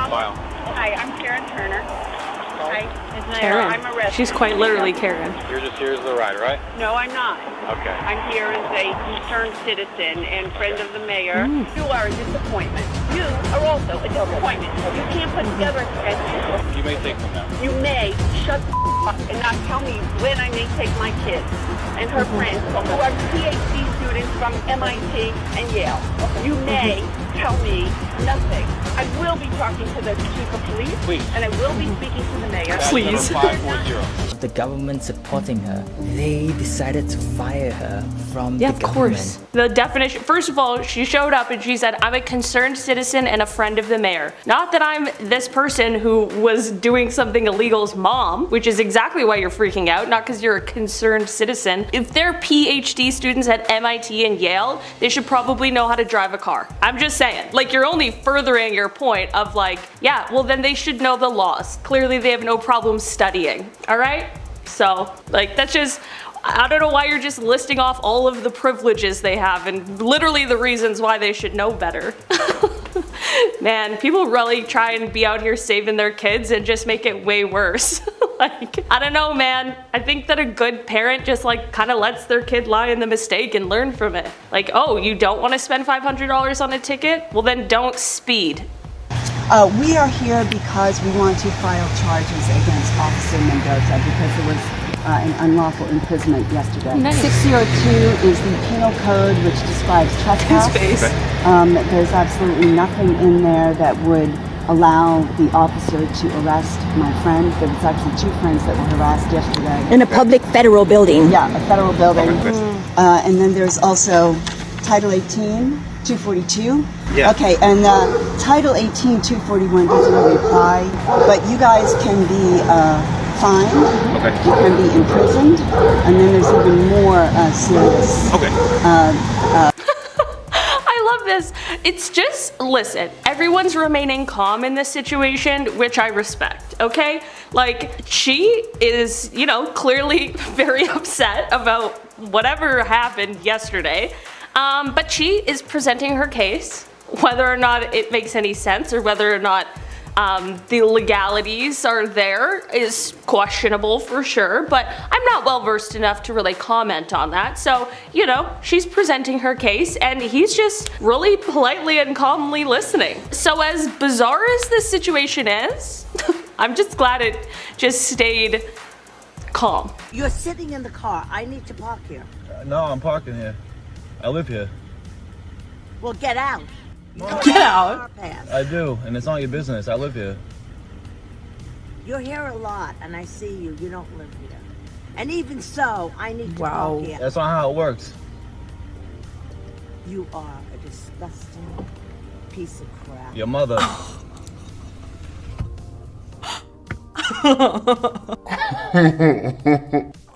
file. Hi, I'm Karen Turner. Hi. Karen. I'm arrested. She's quite literally Karen. You're just here as the rider, right? No, I'm not. Okay. I'm here as a concerned citizen and friend of the mayor. You are a disappointment. You are also a disappointment. You can't put together a schedule. You may take them now. You may shut the up and not tell me when I may take my kids and her friends who are PhD students from MIT and Yale. You may tell me nothing. I will be talking to the chief of police. Please. And I will be speaking to the mayor. Please. Number 540. The government supporting her, they decided to fire her from Yeah, the of government. course. The definition, first of all, she showed up and she said, I'm a concerned citizen and a friend of the mayor. Not that I'm this person who was doing something illegal's mom, which is exactly why you're freaking out, not because you're a concerned citizen. If they're PhD students at MIT and Yale, they should probably know how to drive a car. I'm just saying, like, you're only furthering your point of like, yeah, well then they should know the laws. Clearly they have no problem studying, all right? So, like, that's just, I don't know why you're just listing off all of the privileges they have and literally the reasons why they should know better. Man, people really try and be out here saving their kids and just make it way worse. Like, I don't know, man. I think that a good parent just like kind of lets their kid lie in the mistake and learn from it. Like, oh, you don't want to spend $500 on a ticket? Well, then don't speed. We are here because we want to file charges against Officer Mendoza because there was an unlawful imprisonment yesterday. Nice. 602 is the penal code which describes trespass. His face. There's absolutely nothing in there that would allow the officer to arrest my friend. There was actually two friends that were harassed yesterday. In a public federal building. Yeah, a federal building. And then there's also Title 18, 242. Yeah. Okay, and Title 18, 241 doesn't really apply, but you guys can be fined, Okay. you can be imprisoned, and then there's even more serious. Okay. I love this. It's just, listen, everyone's remaining calm in this situation, which I respect, okay? Like, she is, you know, clearly very upset about whatever happened yesterday, but she is presenting her case, whether or not it makes any sense or whether or not the legalities are there is questionable for sure, but I'm not well versed enough to really comment on that. So, you know, she's presenting her case and he's just really politely and calmly listening. So as bizarre as this situation is, I'm just glad it just stayed calm. You're sitting in the car. I need to park here. No, I'm parking here. I live here. Well, get out. Get out. Car pass. I do, and it's not your business. I live here. You're here a lot, and I see you. You don't live here. And even so, I need to park here. That's not how it works. You are a disgusting piece of crap. Your mother.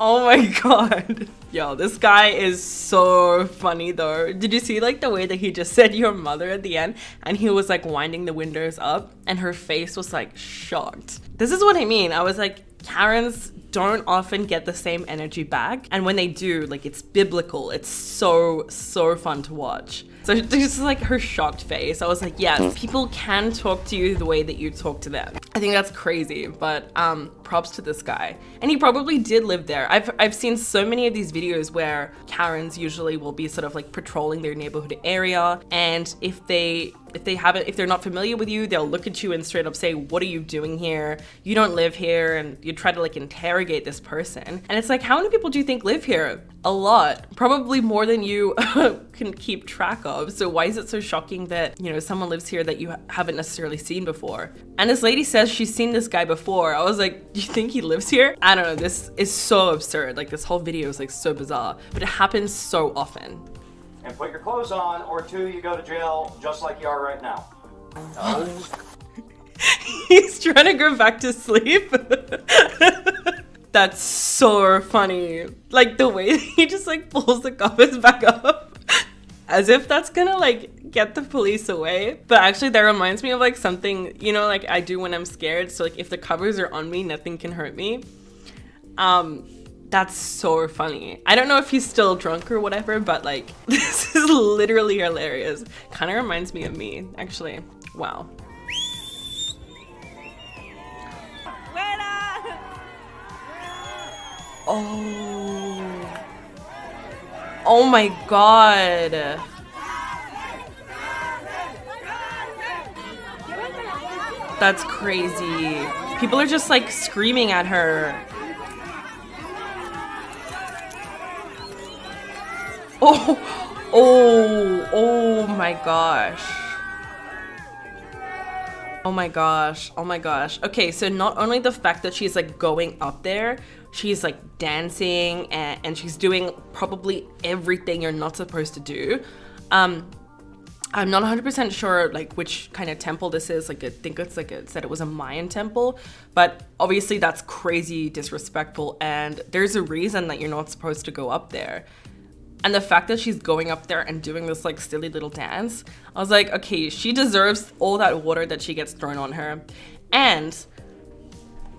Oh my god. Yo, this guy is so funny though. Did you see like the way that he just said your mother at the end and he was like winding the windows up and her face was like shocked. This is what I mean. I was like, Karens don't often get the same energy back, and when they do, like, it's biblical. It's so fun to watch. So just like her shocked face, I was like, yes, people can talk to you the way that you talk to them. I think that's crazy, but props to this guy. And he probably did live there. I've seen so many of these videos where Karens usually will be sort of like patrolling their neighborhood area, and if they're not familiar with you, they'll look at you and straight up say, what are you doing here? You don't live here, and you try to like interrogate this person. And it's like, how many people do you think live here? A lot. Probably more than you can keep track of. So why is it so shocking that, you know, someone lives here that you haven't necessarily seen before? And this lady says she's seen this guy before. I was like, do you think he lives here? I don't know. This is so absurd. Like, this whole video is like so bizarre, but it happens so often. And put your clothes on, or two, you go to jail just like you are right now. No. He's trying to go back to sleep. That's so funny. Like the way he just like pulls the covers back up as if that's gonna like get the police away. But actually that reminds me of like something, you know, like I do when I'm scared. So like if the covers are on me, nothing can hurt me. That's so funny. I don't know if he's still drunk or whatever, but like this is literally hilarious. Kind of reminds me of me, actually. Wow. Oh. Oh my god. That's crazy. People are just like screaming at her. Oh my gosh. Oh my gosh, oh my gosh. Okay, so not only the fact that she's like going up there, she's like dancing and she's doing probably everything you're not supposed to do. I'm not 100% sure like which kind of temple this is. Like I think it's like it said it was a Mayan temple, but obviously that's crazy disrespectful and there's a reason that you're not supposed to go up there. And the fact that she's going up there and doing this like silly little dance, I was like, okay, she deserves all that water that she gets thrown on her. And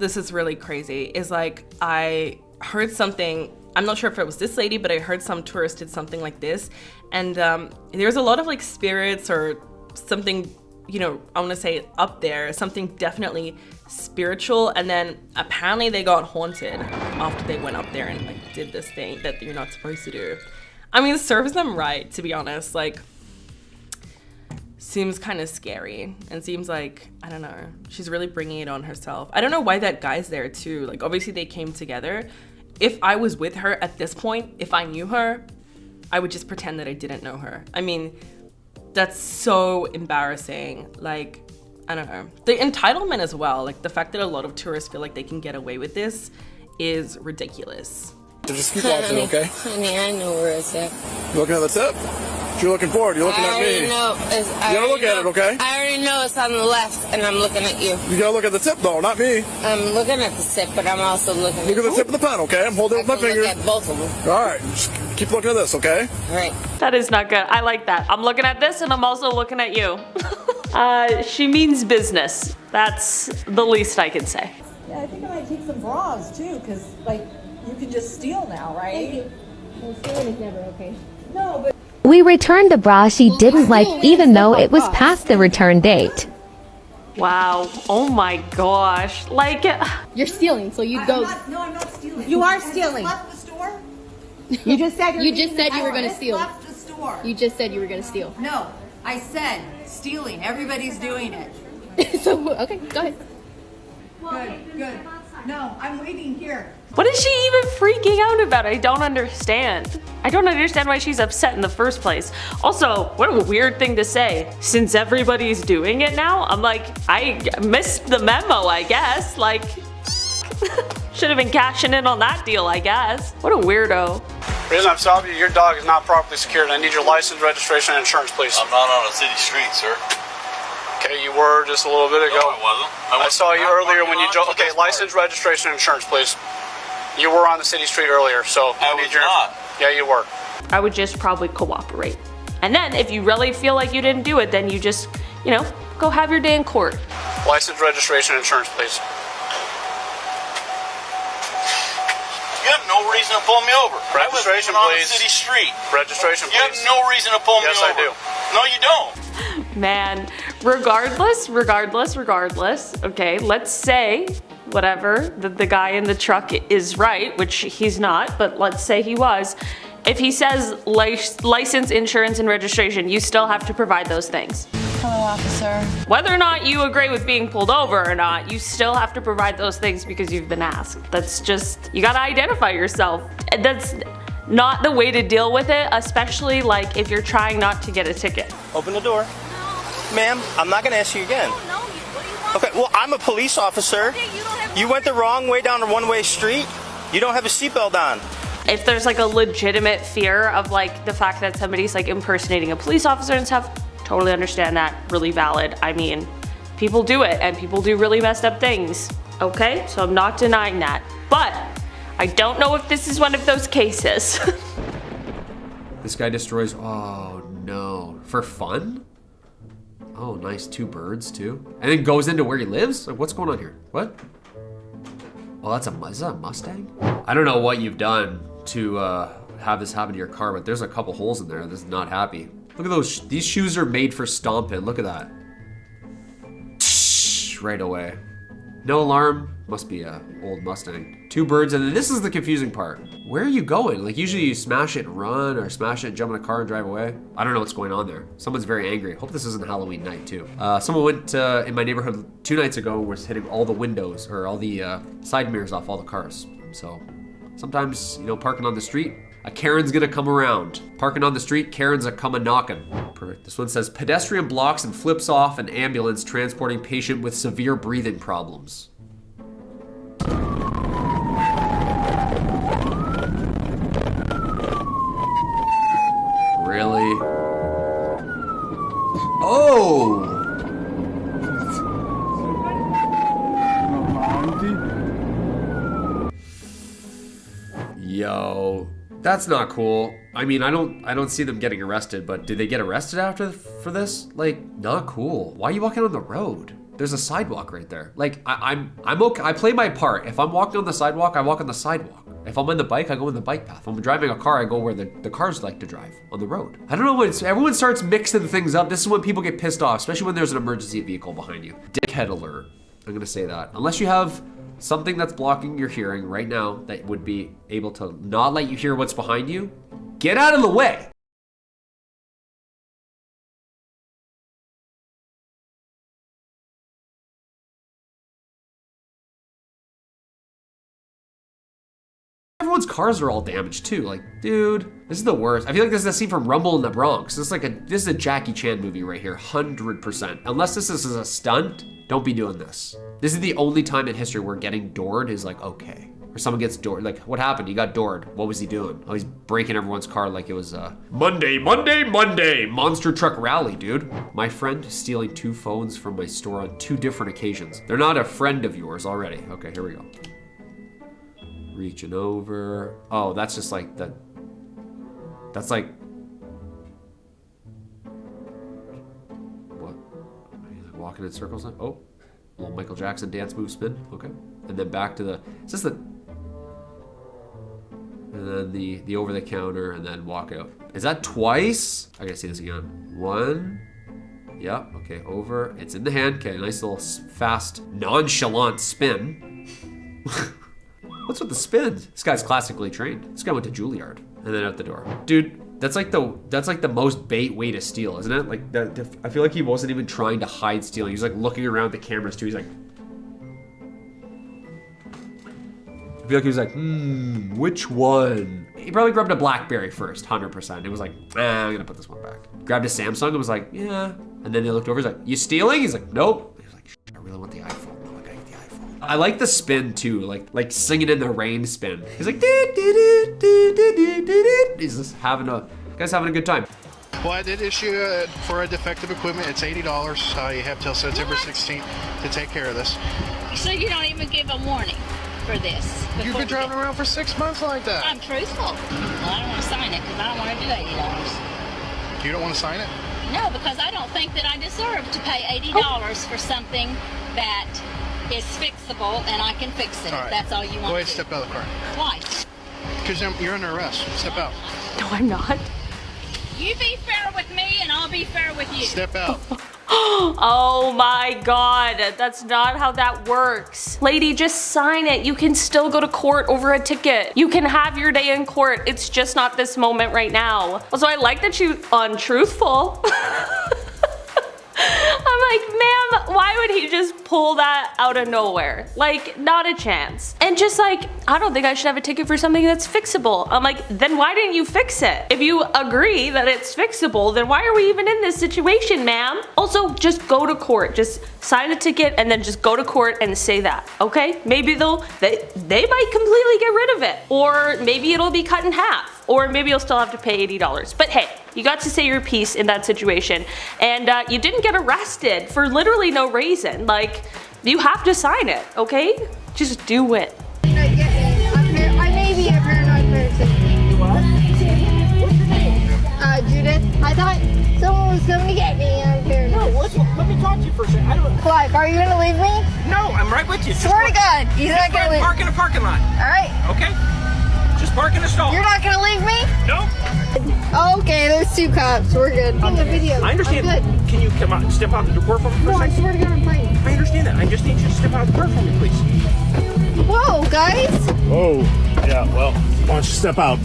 this is really crazy, is like I heard something, I'm not sure if it was this lady, but I heard some tourist did something like this. And there's a lot of like spirits or something, you know, I want to say up there, something definitely spiritual. And then apparently they got haunted after they went up there and like did this thing that you're not supposed to do. I mean, it serves them right, to be honest. Like, seems kind of scary and seems like, I don't know, she's really bringing it on herself. I don't know why that guy's there too. Like, obviously they came together. If I was with her at this point, if I knew her, I would just pretend that I didn't know her. I mean, that's so embarrassing. Like, I don't know. The entitlement as well, like the fact that a lot of tourists feel like they can get away with this is ridiculous. So just keep watching, okay? Honey, I know where it's at. You're looking at the tip? You're looking forward. You're looking at me. You gotta look at it, okay? I already know it's on the left, and I'm looking at you. You gotta look at the tip, though, not me. I'm looking at the tip, but I'm also looking Look at the tip of the pen, okay? I'm holding it with my finger. Look at both of them. All right. Just keep looking at this, okay? All right. That is not good. I like that. I'm looking at this and I'm also looking at you. She means business. That's the least I can say. Yeah, I think I might take some bras too, because like you can just steal now, right? Well, stealing is never okay. No, but We returned the bra she didn't like even though it was past the return date. Wow. Oh my gosh. Like, you're stealing, so you go. I'm not stealing. You are stealing. Left the store. You just said You just said you were gonna steal. Left the store. You just said you were gonna steal. No, I said stealing. Everybody's doing it. So okay, go ahead. Good. No, I'm waiting here. what is she even freaking out about? I don't understand. I don't understand why she's upset in the first place. Also, what a weird thing to say. Since everybody's doing it now, I'm like, I missed the memo, I guess. Like, should have been cashing in on that deal, I guess. What a weirdo. The reason I'm stopping you, your dog is not properly secured. I need your license, registration, and insurance, please. I'm not on a city street, sir. Okay, you were just a little bit ago. No, I wasn't. I saw you earlier when you drove. Okay, license, registration, and insurance, please. You were on the city street earlier, so I was not. Yeah, you were. I would just probably cooperate. And then if you really feel like you didn't do it, then you just, you know, go have your day in court. License, registration, and insurance, please. You have no reason to pull me over. Registration, I was please. on the city street. Registration, You please. have no reason to pull me Yes, over. I do. No, you don't. Man, regardless, okay, let's say whatever, that the guy in the truck is right, which he's not, but let's say he was. If he says license, insurance, and registration, you still have to provide those things. Hello, officer. Whether or not you agree with being pulled over or not, you still have to provide those things because you've been asked. That's just, you gotta identify yourself. That's not the way to deal with it, especially like if you're trying not to get a ticket. Open the door. Ma'am, I'm not gonna ask you again. Okay, well, I'm a police officer. You went the wrong way down a one-way street. You don't have a seatbelt on. If there's like a legitimate fear of like the fact that somebody's like impersonating a police officer and stuff, totally understand that, really valid. I mean, people do it and people do really messed up things, okay? So I'm not denying that, but I don't know if this is one of those cases. This guy destroys, oh no, for fun? Oh, nice, 2 birds too. And then goes into where he lives? Like, what's going on here? What? Oh, is that a Mustang? I don't know what you've done to have this happen to your car, but there's a couple holes in there. This is not happy. Look at those, these shoes are made for stomping. Look at that. Right away. No alarm. Must be a old Mustang. 2 birds, and then this is the confusing part. Where are you going? Like usually you smash it and run, or smash it and jump in a car and drive away. I don't know what's going on there. Someone's very angry. Hope this isn't Halloween night too. Someone went in my neighborhood 2 nights ago and was hitting all the windows, or all the side mirrors off all the cars. So sometimes, you know, parking on the street, a Karen's gonna come around. Parking on the street, Karen's a come a knocking. Perfect. This one says pedestrian blocks and flips off an ambulance transporting patient with severe breathing problems. Really? Oh! Yo, that's not cool. I mean, I don't see them getting arrested, but did they get arrested for this? Like, not cool. Why are you walking on the road? There's a sidewalk right there. Like, I'm okay. I play my part. If I'm walking on the sidewalk, I walk on the sidewalk. If I'm on the bike, I go in the bike path. If I'm driving a car, I go where the cars like to drive, on the road. I don't know when everyone starts mixing things up. This is when people get pissed off, especially when there's an emergency vehicle behind you. Dickhead alert. I'm gonna say that. Unless you have something that's blocking your hearing right now that would be able to not let you hear what's behind you, get out of the way. Everyone's cars are all damaged too. Like, dude, this is the worst. I feel like this is a scene from Rumble in the Bronx. This is a Jackie Chan movie right here, 100%. Unless this is a stunt, don't be doing this. This is the only time in history where getting doored is like, okay. Or someone gets doored. Like, what happened? He got doored. What was he doing? Oh, he's breaking everyone's car like it was Monday, monster truck rally, dude. My friend stealing 2 phones from my store on 2 different occasions. They're not a friend of yours already. Okay, here we go. Reaching over. Oh, that's just like that. That's like. What? Walking in circles. Oh, little Michael Jackson dance move spin. Okay, and then back to the. Is this the? And then the over the counter, and then walk out. Is that twice? I gotta see this again. 1. Yeah. Okay. Over. It's in the hand. Okay. Nice little fast, nonchalant spin. What's with the spin? This guy's classically trained. This guy went to Juilliard and then out the door. Dude, that's like the most bait way to steal, isn't it? Like I feel like he wasn't even trying to hide stealing. He was like looking around the cameras too. He's like, I feel like he was like, which one? He probably grabbed a BlackBerry first, 100%. It was like, I'm gonna put this one back. Grabbed a Samsung and was like, yeah. And then they looked over. He's like, you stealing? He's like, nope. He was like, I really want the iPhone. I like the spin too, like singing in the rain spin. He's like, he's just having a good time. Well, I did issue for a defective equipment. It's $80. You have till September 16th to take care of this. So you don't even give a warning for this? You've been driving around for 6 months like that. I'm truthful. Well, I don't want to sign it because I don't want to do $80. You don't want to sign it? No, because I don't think that I deserve to pay $80 for something that is fixable and I can fix it. All right. If that's all you want. Go ahead, to step out of the car. Why? Because you're under arrest. Step out. No, I'm not. You be fair with me and I'll be fair with you. Step out. Oh my God, that's not how that works. Lady, just sign it. You can still go to court over a ticket. You can have your day in court. It's just not this moment right now. Also, I like that you untruthful. I'm like, ma'am, why would he just pull that out of nowhere? Like, not a chance. And just like, I don't think I should have a ticket for something that's fixable. I'm like, then why didn't you fix it? If you agree that it's fixable, then why are we even in this situation, ma'am? Also, just go to court. Just sign a ticket and then just go to court and say that, okay? Maybe they might completely get rid of it. Or maybe it'll be cut in half. Or maybe you'll still have to pay $80. But hey, you got to say your piece in that situation. And you didn't get arrested for literally no reason. Like, you have to sign it, okay? Just do it. I may be a paranoid person. What? What's your name? Judith. I thought someone was coming to get me and I'm paranoid. No, let me talk to you for a second. Clive, are you gonna leave me? No, I'm right with you. Swear to God, he's not gonna leave. Park in a parking lot. Alright. Okay? Just park in a stall. You're not gonna leave me? No. Okay, there's 2 cops. We're good. In the video. I understand. Can you come out and step out the door for me for a second? I swear to God, I'm fine. I understand that. I just need you to step out the door. purse for me, please. Whoa, guys. Oh, yeah, well, why don't you step out?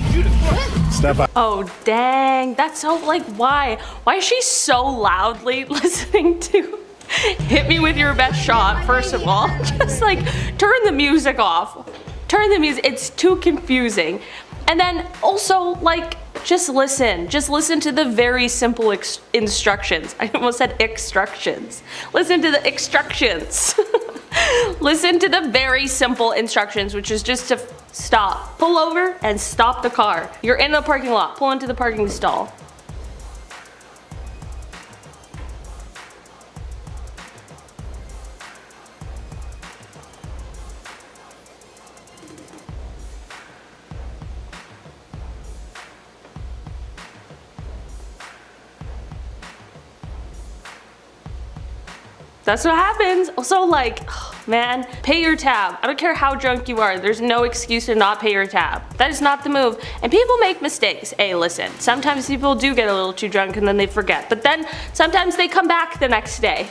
Step out. Oh, dang. That's so, like, why? Why is she so loudly listening to Hit Me With Your Best Shot, first of all? Just, like, turn the music off. Turn the music. It's too confusing. And then also, like, just listen. Just listen to the very simple instructions. I almost said instructions. Listen to the instructions. Listen to the very simple instructions, which is just to stop. Pull over and stop the car. You're in the parking lot. Pull into the parking stall. That's what happens. Also, like, oh, man, pay your tab. I don't care how drunk you are. There's no excuse to not pay your tab. That is not the move. And people make mistakes. Hey, listen, sometimes people do get a little too drunk and then they forget. But then sometimes they come back the next day,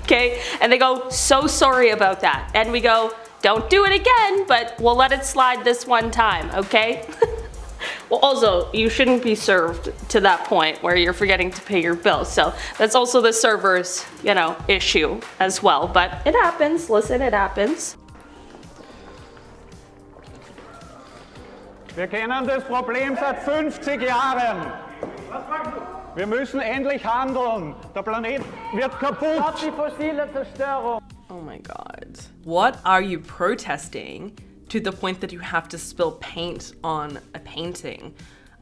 okay? And they go, so sorry about that. And we go, don't do it again, but we'll let it slide this one time, okay? Well, also, you shouldn't be served to that point where you're forgetting to pay your bill. So that's also the server's, you know, issue as well. But it happens. Listen, it happens. Wir kennen das Problem seit 50 Jahren. Wir müssen endlich handeln. Der Planet wird kaputt. Die fossile Zerstörung. Oh my god. What are you protesting to the point that you have to spill paint on a painting?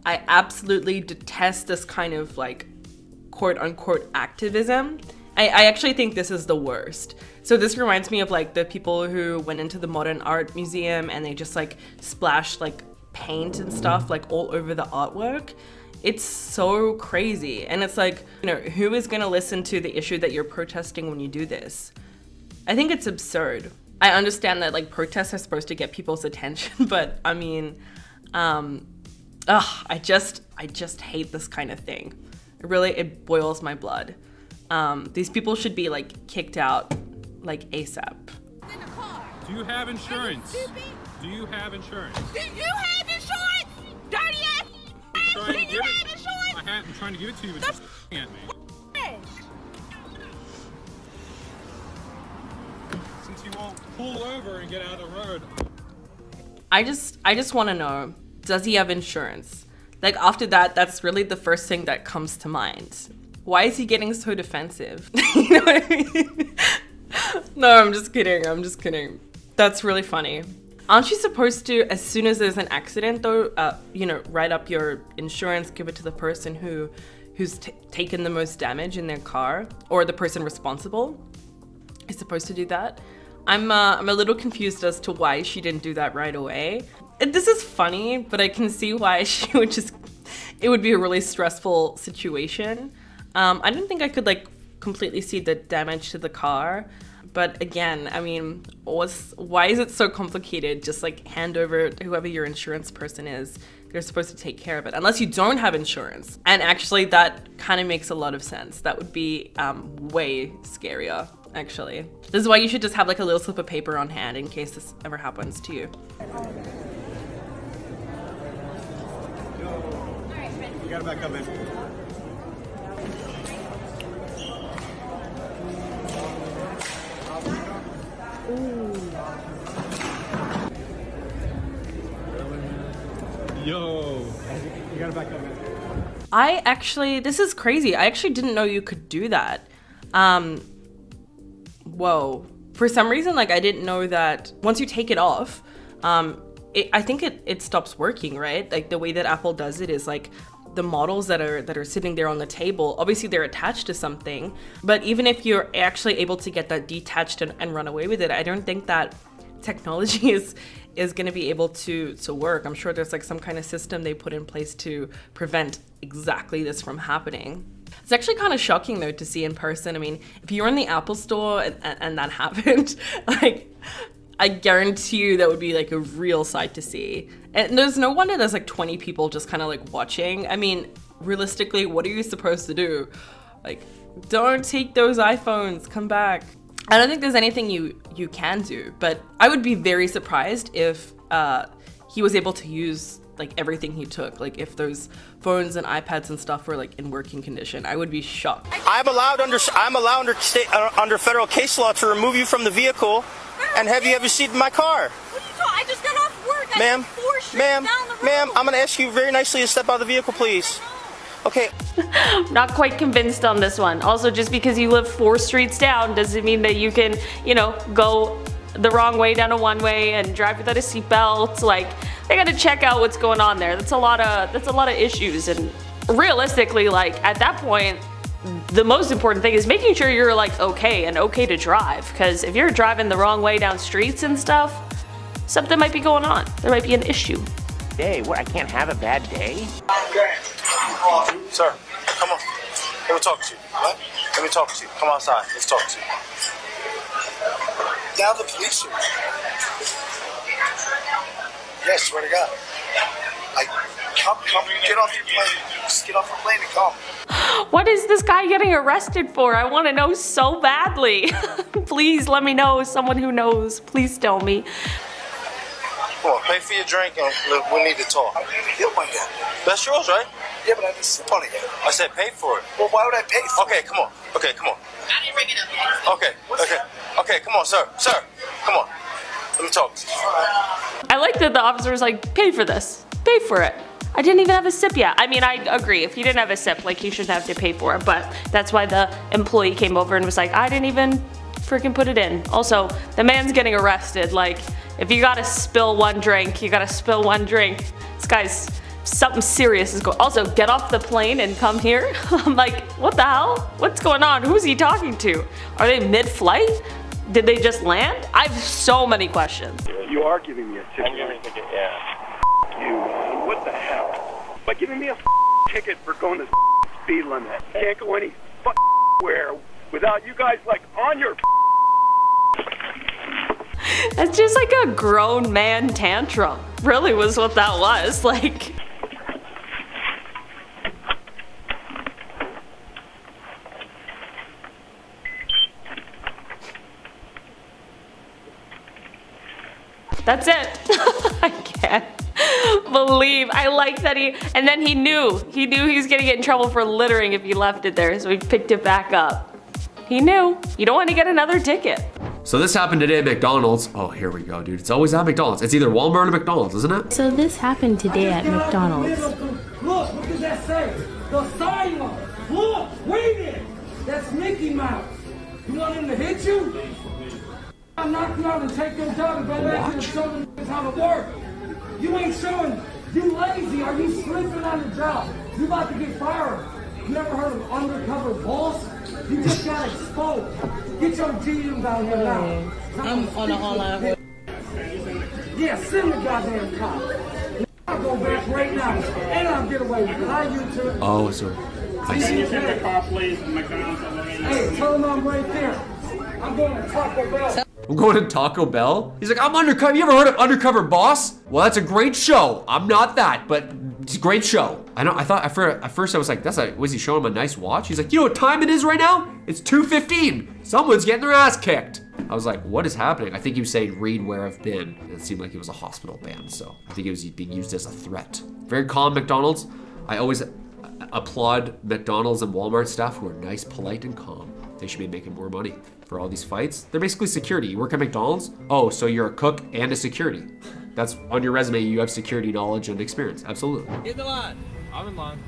I absolutely detest this kind of like quote unquote activism. I actually think this is the worst. So this reminds me of like the people who went into the Modern Art Museum and they just like splashed like paint and stuff like all over the artwork. It's so crazy. And it's like, you know, who is gonna listen to the issue that you're protesting when you do this? I think it's absurd. I understand that like protests are supposed to get people's attention, but I mean, I just hate this kind of thing. It boils my blood. These people should be like kicked out like ASAP. Do you have insurance? Do you have insurance? Do you have insurance? Dirty ass. Do you have insurance? I'm trying to give it to you, but you're at me. Since you won't pull over and get out of the road. I just want to know, does he have insurance? Like after that, that's really the first thing that comes to mind. Why is he getting so defensive? You know what I mean? No, I'm just kidding. That's really funny. Aren't you supposed to, as soon as there's an accident though, you know, write up your insurance, give it to the person who's taken the most damage in their car, or the person responsible is supposed to do that? I'm a little confused as to why she didn't do that right away. This is funny, but I can see why she would it would be a really stressful situation. I didn't think I could like completely see the damage to the car. But again, I mean, why is it so complicated? Just like hand over to whoever your insurance person is. They're supposed to take care of it, unless you don't have insurance. And actually that kind of makes a lot of sense. That would be way scarier, actually. This is why you should just have like a little slip of paper on hand in case this ever happens to you. You gotta back up, man. Yo. You gotta back up, man. This is crazy. I actually didn't know you could do that. Whoa. For some reason, like I didn't know that once you take it off, I think it stops working, right? Like the way that Apple does it is like the models that are sitting there on the table, obviously they're attached to something, but even if you're actually able to get that detached and run away with it, I don't think that technology is going to be able to work. I'm sure there's like some kind of system they put in place to prevent exactly this from happening. It's actually kind of shocking though to see in person. I mean, if you're in the Apple store and that happened, like I guarantee you that would be like a real sight to see. And there's no wonder there's like 20 people just kind of like watching. I mean, realistically, what are you supposed to do? Like, don't take those iPhones, come back. I don't think there's anything you can do, but I would be very surprised if he was able to use like everything he took. Like if those phones and iPads and stuff were like in working condition, I would be shocked. I'm allowed under federal case law to remove you from the vehicle and have you have your seat in my car. I just got off work. Ma'am, I'm gonna ask you very nicely to step out of the vehicle, please. Okay. Not quite convinced on this one. Also, just because you live 4 streets down doesn't mean that you can, you know, go the wrong way down a one-way and drive without a seatbelt. Like, they gotta check out what's going on there. That's a lot of issues, and realistically, like at that point, the most important thing is making sure you're like okay to drive. Because if you're driving the wrong way down streets and stuff, something might be going on. There might be an issue. Day, what? I can't have a bad day. Sir, come on. Let me talk to you. What? Let me talk to you. Come outside. Let's talk to you. Now the police are. Yes, swear to God. Come, get off your plane. Just get off the plane and come. What is this guy getting arrested for? I want to know so badly. Please let me know. Someone who knows, please tell me. Come on, pay for your drink and we need to talk. That's yours, right? Yeah, but I didn't sip on it yet. I said pay for it. Well, why would I pay for it? Okay, come on. Okay, come on. I didn't bring it up yet. Okay, come on, sir. Sir, come on. Let me talk to you. I like that the officer was like, pay for this. Pay for it. I didn't even have a sip yet. I mean, I agree. If he didn't have a sip, like, he shouldn't have to pay for it. But that's why the employee came over and was like, I didn't even freaking put it in. Also, the man's getting arrested. Like, if you gotta spill one drink, you gotta spill one drink. This guy's, something serious is going. Also, get off the plane and come here. I'm like, what the hell? What's going on? Who's he talking to? Are they mid-flight? Did they just land? I have so many questions. You are giving me a ticket. I'm giving a ticket, yeah. You, what the hell? By giving me a ticket for going the speed limit. Can't go any where without you guys like on your. That's just like a grown man tantrum. Really was what that was. Like. That's it. I can't believe. I like that and then he knew he was gonna get in trouble for littering if he left it there, so he picked it back up. He knew. You don't want to get another ticket. So this happened today at McDonald's. Oh, here we go, dude. It's always at McDonald's. It's either Walmart or McDonald's, isn't it? So this happened today at McDonald's. Look, what does that say? The sidewalk. Look, wait it. That's Mickey Mouse. You want him to hit you? I'll knock you out and take your job and go back and show them how to work. You ain't showing. You lazy. Are you sleeping on the job? You about to get fired. You ever heard of undercover boss? You just got exposed. Get your GM down here now. I'm on the online. Yeah, send the goddamn cop. I'll go back right now and I'll get away with it. How you two? Oh, so I see. Send the car, please. Hey, tell him I'm right there. I'm going to Taco Bell. I'm going to Taco Bell? He's like, I'm undercover. You ever heard of Undercover Boss? Well, that's a great show. I'm not that, but it's a great show. I thought at first I was like, was he showing him a nice watch? He's like, you know what time it is right now? It's 2:15. Someone's getting their ass kicked. I was like, what is happening? I think he was saying, read where I've been. It seemed like it was a hospital band, so I think it was being used as a threat. Very calm McDonald's. I always applaud McDonald's and Walmart staff who are nice, polite, and calm. They should be making more money for all these fights. They're basically security. You work at McDonald's? Oh, so you're a cook and a security. That's on your resume, you have security knowledge and experience. Absolutely. Get in the line. I'm in line.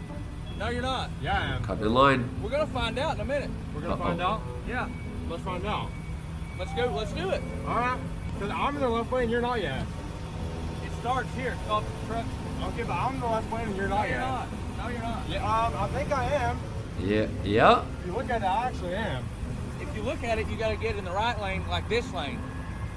No, you're not. Yeah, I am. Cut in line. We're gonna find out in a minute. We're gonna find out? Yeah. Let's find out. Let's go. Let's do it. All right. Because I'm in the left lane, you're not yet. It starts here. It's off the truck. Okay, but I'm in the left lane and you're not yet. No, you're not. Yeah, I think I am. Yeah. If you look at it, I actually am. If you look at it, you got to get in the right lane, like this lane.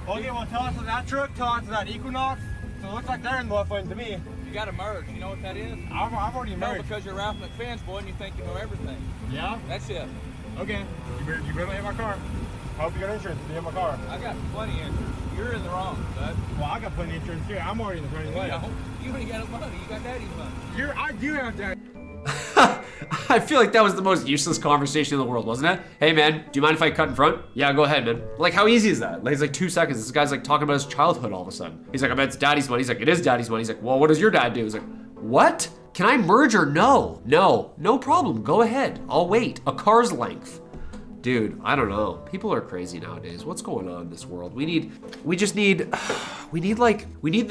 Okay, well, tell us to that truck, tell us to that Equinox. So it looks like they're in the left lane to me. You got to merge. You know what that is? I've already merged. No, because you're Ralph McFann's boy and you think you know everything. Yeah? That's it. Okay. You better hit my car. I hope you got insurance to hit my car. I got plenty of insurance. You're in the wrong, bud. Well, I got plenty of insurance too. I'm already in the running lane. You ain't got no money. You got daddy's money. I do have daddy. I feel like that was the most useless conversation in the world, wasn't it? Hey man, do you mind if I cut in front? Yeah, go ahead, man. Like, how easy is that? Like, it's like 2 seconds. This guy's like talking about his childhood all of a sudden. He's like, I bet it's daddy's money. He's like, it is daddy's money. He's like, well, what does your dad do? He's like, what? Can I merge or no? No, no problem. Go ahead. I'll wait. A car's length. Dude, I don't know. People are crazy nowadays. What's going on in this world? We need the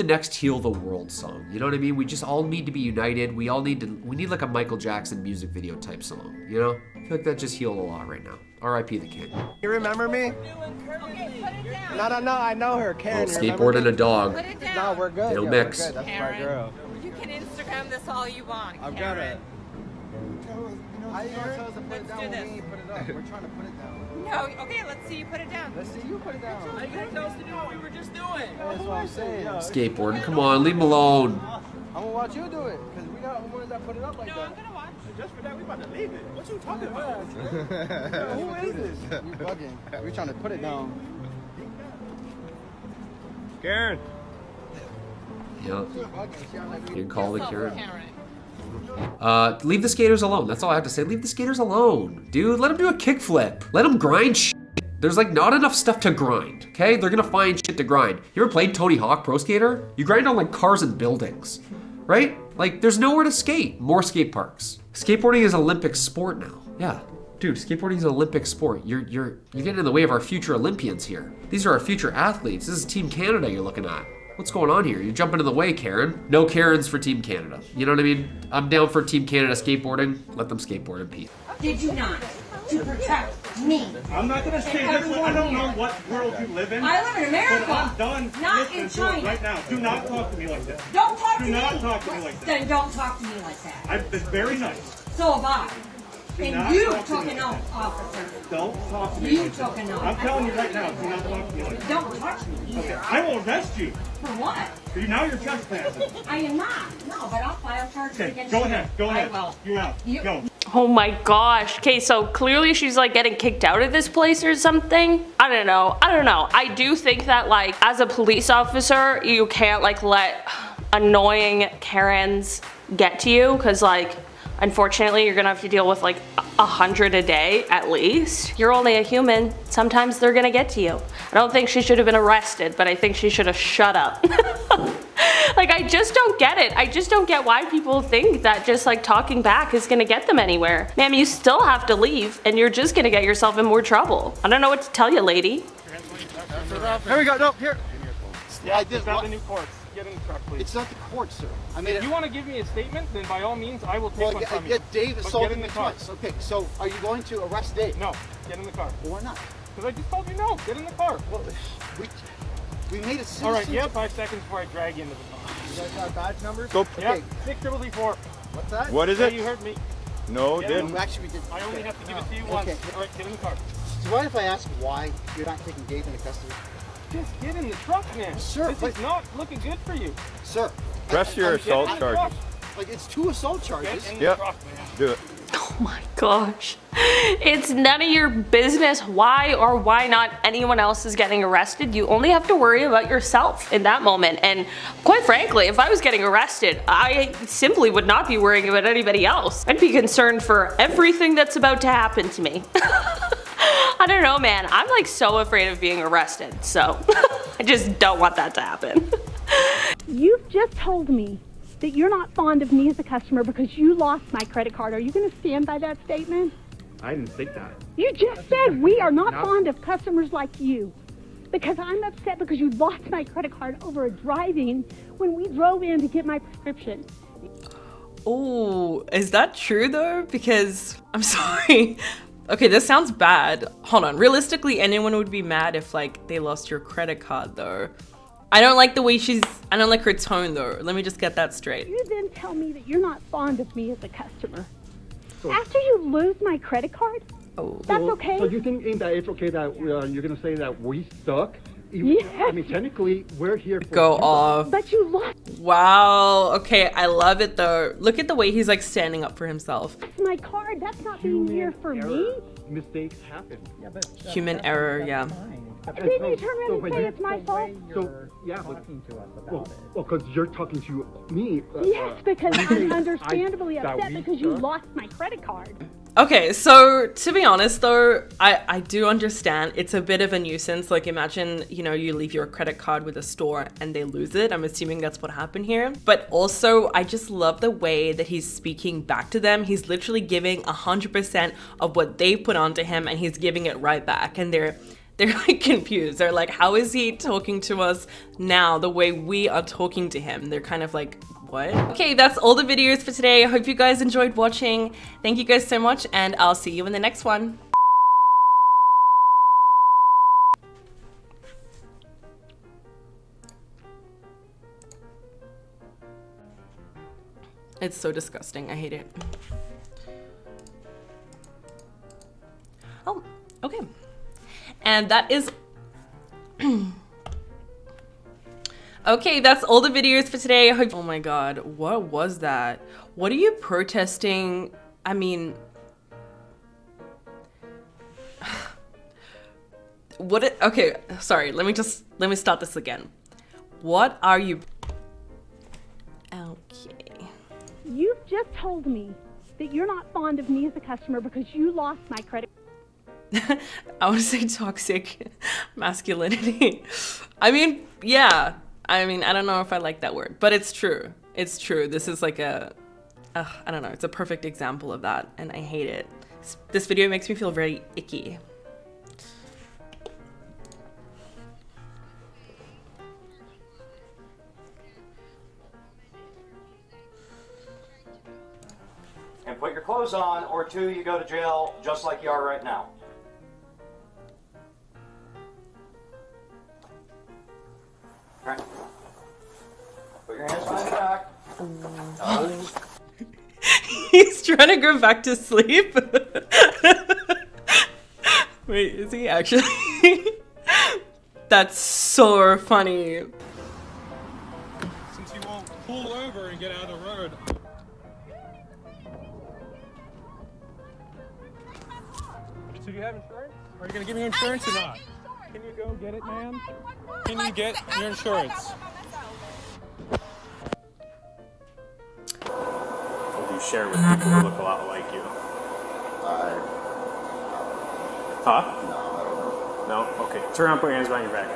next Heal the World song. You know what I mean? We just all need to be united. We need like a Michael Jackson music video type song, you know? I feel like that just healed a lot right now. R.I.P. the king. You remember me? No, I know her, Karen. Oh, skateboard and a dog. No, we're good. They don't Yeah, mix. we're good. That's my girl. You can Instagram this all you want. I've got it. How you gonna tell us to put it down when we ain't put it up? We're trying to put it down. No, okay, let's see you put it down. Let's see you put it down. How you gonna tell us to do what we were just doing? That's what I'm saying. Skateboard, come on, leave him alone. I'm gonna watch you do it, because we got ones that put it up like that. No, I'm gonna watch. Just for that, we about to leave it. What you talking about? Who is this? You bugging. We're trying to put it down. Karen. Yep. You can call the Karen. Leave the skaters alone. That's all I have to say. Leave the skaters alone. Dude, let them do a kickflip. Let them grind shit. There's like not enough stuff to grind, okay? They're gonna find shit to grind. You ever played Tony Hawk Pro Skater? You grind on like cars and buildings, right? Like there's nowhere to skate. More skate parks. Skateboarding is an Olympic sport now. Yeah. Dude, skateboarding is an Olympic sport. You're getting in the way of our future Olympians here. These are our future athletes. This is Team Canada you're looking at. What's going on here? You're jumping in the way, Karen. No Karens for Team Canada. You know what I mean? I'm down for Team Canada skateboarding. Let them skateboard in peace. Did you not? To protect me. I'm not gonna say this. I don't know what world you live in. I live in America. But I'm done. Not in China. Right now. Do not talk to me like that. Don't talk to me. Do not talk to me like that. Then don't talk to me like that. It's very nice. So have I. Do not And you talk to took me an like oath, officer. that. Don't talk to me You like took that. an oath. I'm telling you right now, do not talk to me like that. Don't touch me either. Okay, I will arrest you. For what? Now you're trespassing. I am not. No, but I'll file charges Okay, against go you. ahead. Go ahead. I will. You're out. Go. Oh my gosh. Okay, so clearly she's like getting kicked out of this place or something. I don't know. I do think that like as a police officer, you can't like let annoying Karens get to you because like unfortunately you're gonna have to deal with like 100 a day at least. You're only a human. Sometimes they're gonna get to you. I don't think she should have been arrested, but I think she should have shut up. Like, I just don't get it. I just don't get why people think that just like talking back is gonna get them anywhere. Ma'am, you still have to leave and you're just gonna get yourself in more trouble. I don't know what to tell you, lady. Here we go. No, here. Yeah, I did. Not the new courts. Get in the truck, please. It's not the court, sir. I mean, if you want to give me a statement, then by all means, I will take one from you. Dave But assaulted get in me the car. twice. Okay, so are you going to arrest Dave? No, get in the car. Well, why not? Because I just told you no. Get in the car. Well, we made a citizen. All right, you have 5 seconds before I drag you into the car. You guys got badge numbers? Go. Okay. Yeah, 6 What's that? What is it? You heard me. No, didn't. Actually, we did. I only have to give it to you once. All right, get in the car. So what if I ask why you're not taking Dave into custody? Just get in the truck, man. Sir, this is not looking good for you. Sir. Press your assault charges. Like, it's 2 assault charges. Yep. Do it. Oh my gosh. It's none of your business why or why not anyone else is getting arrested. You only have to worry about yourself in that moment. And quite frankly, if I was getting arrested, I simply would not be worrying about anybody else. I'd be concerned for everything that's about to happen to me. I don't know, man. I'm like so afraid of being arrested, so I just don't want that to happen. You've just told me that you're not fond of me as a customer because you lost my credit card. Are you going to stand by that statement? I didn't think that. You just said we are not fond of customers like you because I'm upset because you lost my credit card over a drive-in when we drove in to get my prescription. Oh, is that true though? Because I'm sorry. Okay, this sounds bad. Hold on. Realistically, anyone would be mad if like they lost your credit card though. I don't like the way I don't like her tone though. Let me just get that straight. You then tell me that you're not fond of me as a customer. After you lose my credit card? Oh. That's okay? So you think that it's okay that you're going to say that we suck? Yes. I mean, technically, we're here for Go you. off. But you lost Wow. Okay, I love it though. Look at the way he's like standing up for himself. my card. That's not being here for me. Mistakes happen. Human error, yeah. Didn't you turn around and say it's my fault? Yeah, talking to us about it. Well, because you're talking to me. Yes, because I'm understandably upset because you lost my credit card. Okay, so to be honest though, I do understand it's a bit of a nuisance. Like imagine, you know, you leave your credit card with a store and they lose it. I'm assuming that's what happened here. But also, I just love the way that he's speaking back to them. He's literally giving 100% of what they put onto him and he's giving it right back. And they're like confused. They're like, how is he talking to us now the way we are talking to him? They're kind of like, what? Okay, that's all the videos for today. I hope you guys enjoyed watching. Thank you guys so much and I'll see you in the next one. It's so disgusting. I hate it. Oh, okay. And that is... Okay, that's all the videos for today. I hope... Oh my god, what was that? What are you protesting? I mean... Okay, sorry, let me start this again. What are you... Okay. You've just told me that you're not fond of me as a customer because you lost my credit. I would say toxic masculinity. I mean, yeah. I mean, I don't know if I like that word, but it's true. It's true. This is like a, I don't know. It's a perfect example of that, and I hate it. This video makes me feel very icky. And put your clothes on, or 2, you go to jail just like you are right now. All right. Put your hands behind your back. He's trying to go back to sleep. Wait, is he actually? That's so funny. Since you won't pull over and get out of the road. So do you have insurance? Are you going to give me insurance or not? Can you go get it, ma'am? Can you get your insurance? Or do you share with people who look a lot like you? Huh? No, I don't know. No? Okay. Turn around, put your hands behind your back.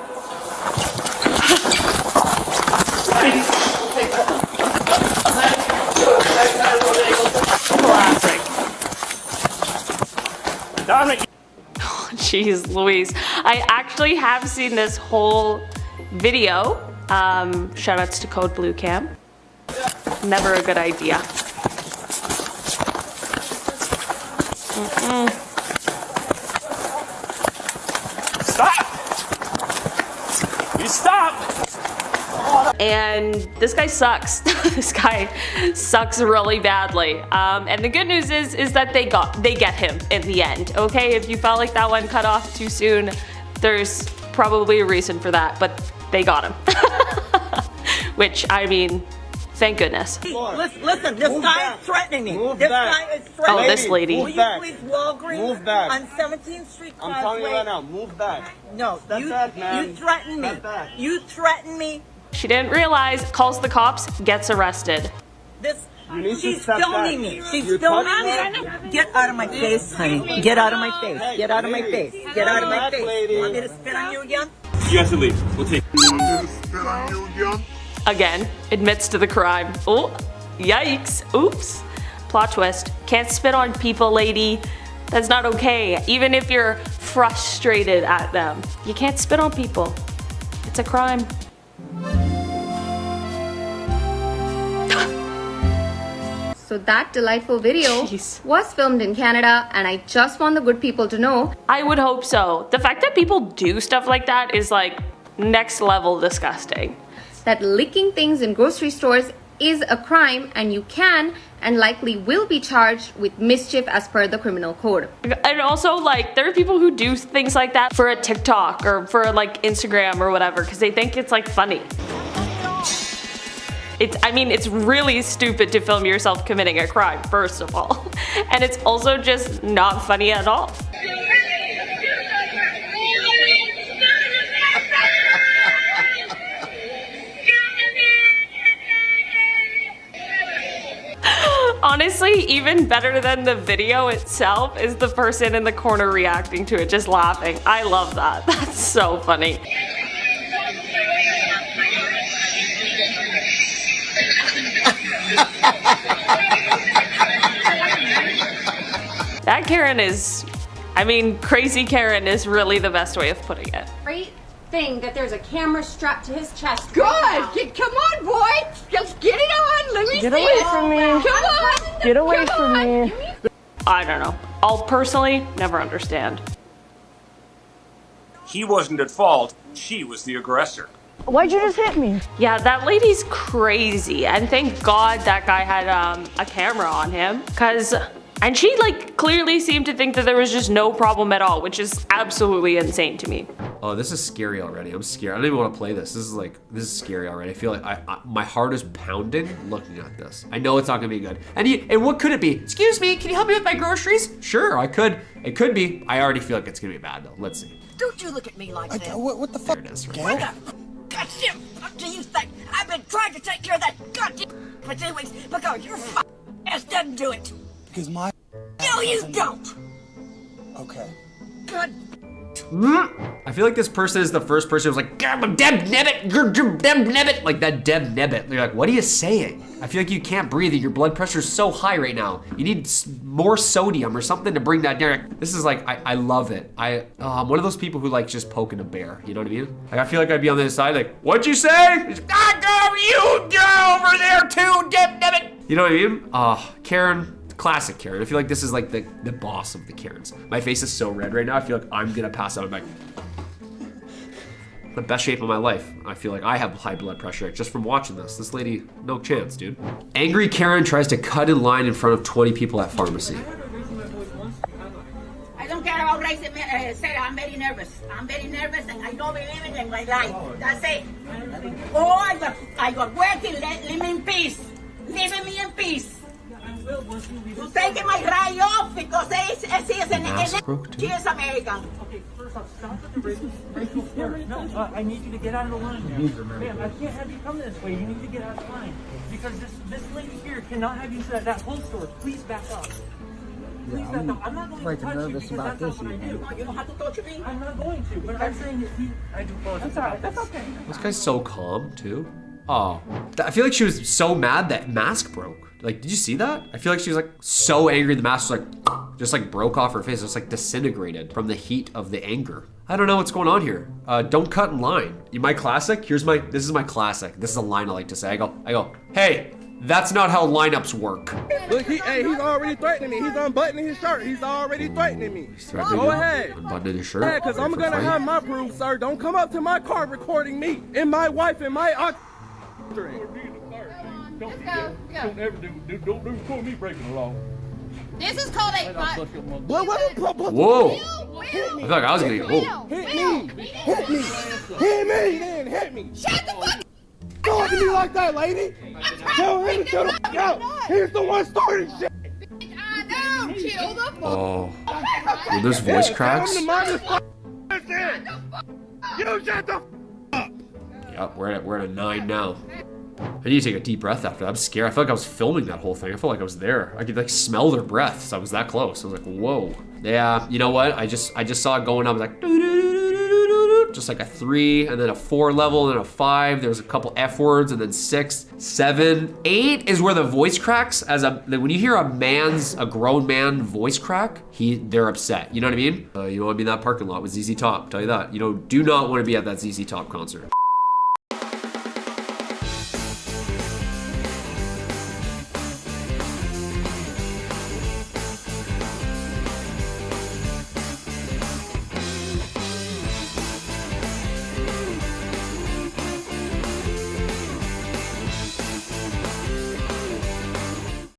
Classic. Dominic! Jeez Louise. I actually have seen this whole video. Shout outs to Code Blue Cam. Never a good idea. Stop! You stop! And this guy sucks. This guy sucks really badly. And the good news is that they get him in the end. Okay, if you felt like that one cut off too soon, there's probably a reason for that, but they got him. Which, I mean, thank goodness. Listen, this guy is threatening me. This guy is threatening me. Oh, this lady. Will you please Walgreens on 17th Street Causeway? I'm telling you right now, move back. No, Step back, man. You threaten me. Step back. You threaten me. She didn't realize, calls the cops, gets arrested. She's filming me. She's filming me. Get out of my face, honey. Get out of my face. Get out of my face. Get out of my face. You want me to spit on you again? You have to leave. We'll take Again, admits to the crime. Oh, yikes. Oops. Plot twist. Can't spit on people, lady. That's not okay. Even if you're frustrated at them. You can't spit on people. It's a crime. So that delightful video was filmed in Canada, and I just want the good people to know. I would hope so. The fact that people do stuff like that is like next level disgusting. That licking things in grocery stores is a crime, and you can and likely will be charged with mischief as per the criminal code. And also, like, there are people who do things like that for a TikTok or for like Instagram or whatever because they think it's like funny. I mean, it's really stupid to film yourself committing a crime, first of all. And it's also just not funny at all. Honestly, even better than the video itself is the person in the corner reacting to it, just laughing. I love that. That's so funny. That Karen is, I mean, crazy Karen is really the best way of putting it. Great thing that there's a camera strapped to his chest. Good. Right now. Come on, boy. Just get it on. Let me Get see away it. from me. Come on. Get away Come from on. me. I don't know. I'll personally never understand. He wasn't at fault. She was the aggressor. Why'd you just hit me? Yeah, that lady's crazy, and thank God that guy had a camera on him, and she like clearly seemed to think that there was just no problem at all, which is absolutely insane to me. Oh, this is scary already. I'm scared. I don't even want to play this. This is scary already. I feel like my heart is pounding looking at this. I know it's not gonna be good. And what could it be? Excuse me, can you help me with my groceries? Sure, I could. It could be. I already feel like it's gonna be bad though. Let's see. Don't you look at me like that. What the fuck? There it is. Right What the goddamn fuck do you think? I've been trying to take care of that goddamn for 2 weeks because your ass doesn't do it. Because my No, you don't. Okay. God. I feel like this person is the first person who's like, Deb Nebbit, Deb Nebbit, like that Deb Nebbit. You're like, what are you saying? I feel like you can't breathe. Your blood pressure is so high right now. You need more sodium or something to bring that down. This is like, I love it. I'm one of those people who like just poking a bear. You know what I mean? Like I feel like I'd be on the other side like, what'd you say? You go over there too, Deb Nebbit. You know what I mean? Karen. Classic Karen. I feel like this is like the boss of the Karens. My face is so red right now. I feel like I'm gonna pass out. I'm like, the best shape of my life. I feel like I have high blood pressure just from watching this. This lady, no chance, dude. Angry Karen tries to cut in line in front of 20 people at pharmacy. I don't care about raising me, Sarah. I'm very nervous. I'm very nervous and I don't believe it in my life. That's it. Oh, I got working. Leave me in peace. Leave me in peace. You're taking my right off because she is American. Okay, first off, stop with the racial slur. No, I need you to get out of the line now. Ma'am, I can't have you come this way. You need to get out of the line. Because this lady here cannot have you to that whole store. Please back up. Please back up. I'm not going to touch you because that's not what I do. You don't have to touch me. I'm not going to, but I'm saying that I do apologize. That's alright, that's okay. This guy's so calm too. Oh, I feel like she was so mad that mask broke. Like, did you see that? I feel like she was like so angry the mask was like, just like broke off her face. It was like disintegrated from the heat of the anger. I don't know what's going on here. Don't cut in line. My classic, this is my classic. This is a line I like to say. I go, hey, that's not how lineups work. Look, he's already threatening me. He's unbuttoning his shirt. He's already threatening me. Go ahead. Unbuttoning his shirt? Yeah, because I'm going to have my proof, sir. Don't come up to my car recording me and my wife and my... Don't ever don't call me breaking the law. This is called a Whoa! I feel like I was gonna get Hit me, then hit me. Shut the fuck up! Talk to me like that, lady. Tell him to shut the fuck up. He's the one starting shit. I know. Chill the fuck. Oh, well, there's voice cracks. You shut the up. Yep, we're at a 9 now. I need to take a deep breath after that. I'm scared. I felt like I was filming that whole thing. I felt like I was there. I could like smell their breaths. I was that close. I was like, whoa. Yeah, you know what? I just saw it going up. I was like, just like a 3 and then a 4 level and then a 5. There was a couple F words and then 6, 7, 8 is where the voice cracks. When you hear a grown man voice crack, they're upset. You know what I mean? You don't want to be in that parking lot with ZZ Top. I'll tell you that. You do not want to be at that ZZ Top concert.